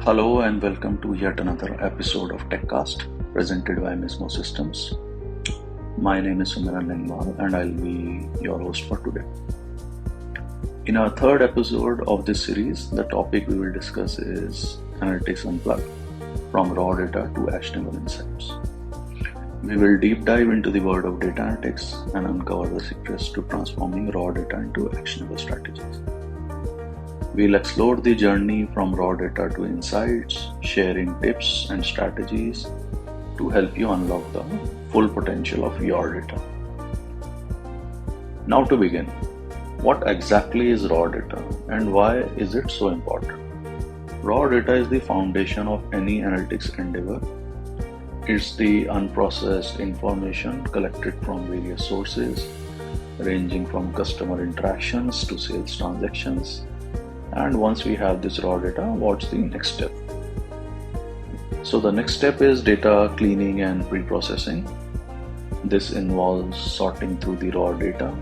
Hello and welcome to yet another episode of Techcast presented by Mismo Systems. My name is Sumiran Lingwal and I'll be your host for today. In our third episode of this series, the topic we will discuss is Analytics Unplugged, from raw data to actionable insights. We will deep dive into the world of data analytics and uncover the secrets to transforming raw data into actionable strategies. We'll explore the journey from raw data to insights, sharing tips and strategies to help you unlock the full potential of your data. Now to begin, what exactly is raw data and why is it so important? Raw data is the foundation of any analytics endeavor. It's the unprocessed information collected from various sources, ranging from customer interactions to sales transactions. And once we have this raw data, what's the next step? So the next step is data cleaning and pre-processing. This involves sorting through the raw data,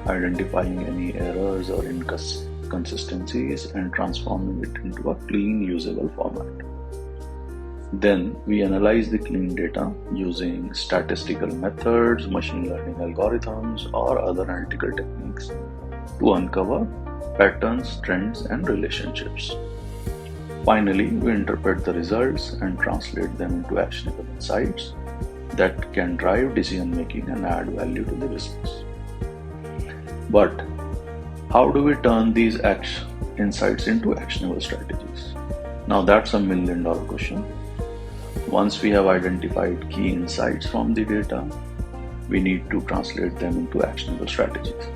identifying any errors or inconsistencies, and transforming it into a clean, usable format. Then we analyze the clean data using statistical methods, machine learning algorithms, or other analytical techniques to uncover patterns, trends, and relationships. Finally, we interpret the results and translate them into actionable insights that can drive decision making and add value to the business. But how do we turn these insights into actionable strategies? Now that's a $1,000,000 question. Once we have identified key insights from the data, we need to translate them into actionable strategies.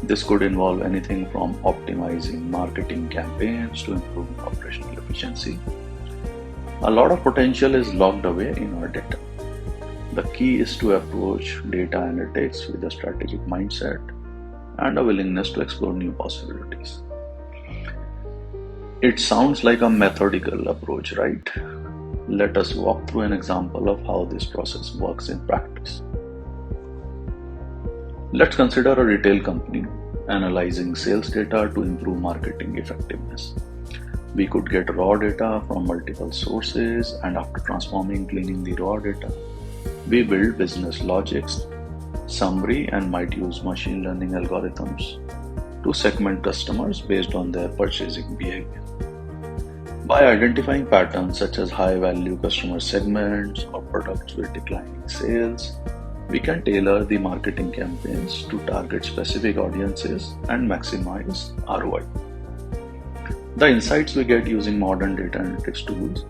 This could involve anything from optimizing marketing campaigns to improving operational efficiency. A lot of potential is locked away in our data. The key is to approach data analytics with a strategic mindset and a willingness to explore new possibilities. It sounds like a methodical approach, right? Let us walk through an example of how this process works in practice. Let's consider a retail company analyzing sales data to improve marketing effectiveness. We could get raw data from multiple sources, and after cleaning the raw data, we build business logics, summary, and might use machine learning algorithms to segment customers based on their purchasing behavior. By identifying patterns such as high-value customer segments or products with declining sales, we can tailor the marketing campaigns to target specific audiences and maximize ROI. The insights we get using modern data analytics tools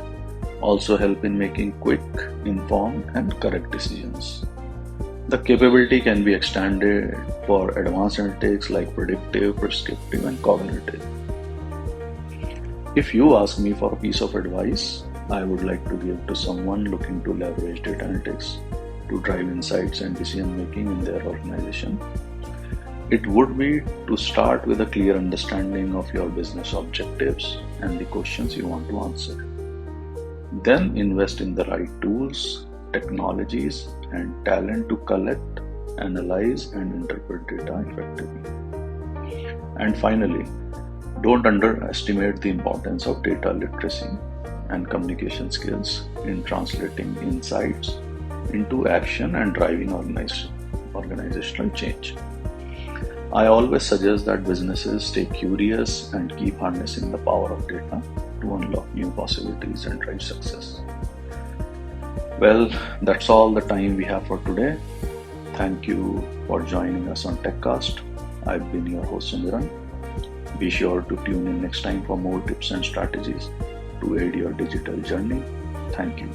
also help in making quick, informed, and correct decisions. The capability can be extended for advanced analytics like predictive, prescriptive, and cognitive. If you ask me for a piece of advice I would like to give to someone looking to leverage data analytics to drive insights and decision making in their organization, it would be to start with a clear understanding of your business objectives and the questions you want to answer. Then invest in the right tools, technologies, and talent to collect, analyze, and interpret data effectively. And finally, don't underestimate the importance of data literacy and communication skills in translating insights into action and driving organizational change. I always suggest that businesses stay curious and keep harnessing the power of data to unlock new possibilities and drive success. Well, that's all the time we have for today. Thank you for joining us on Techcast. I've been your host Sumiran. Be sure to tune in next time for more tips and strategies to aid your digital journey. Thank you.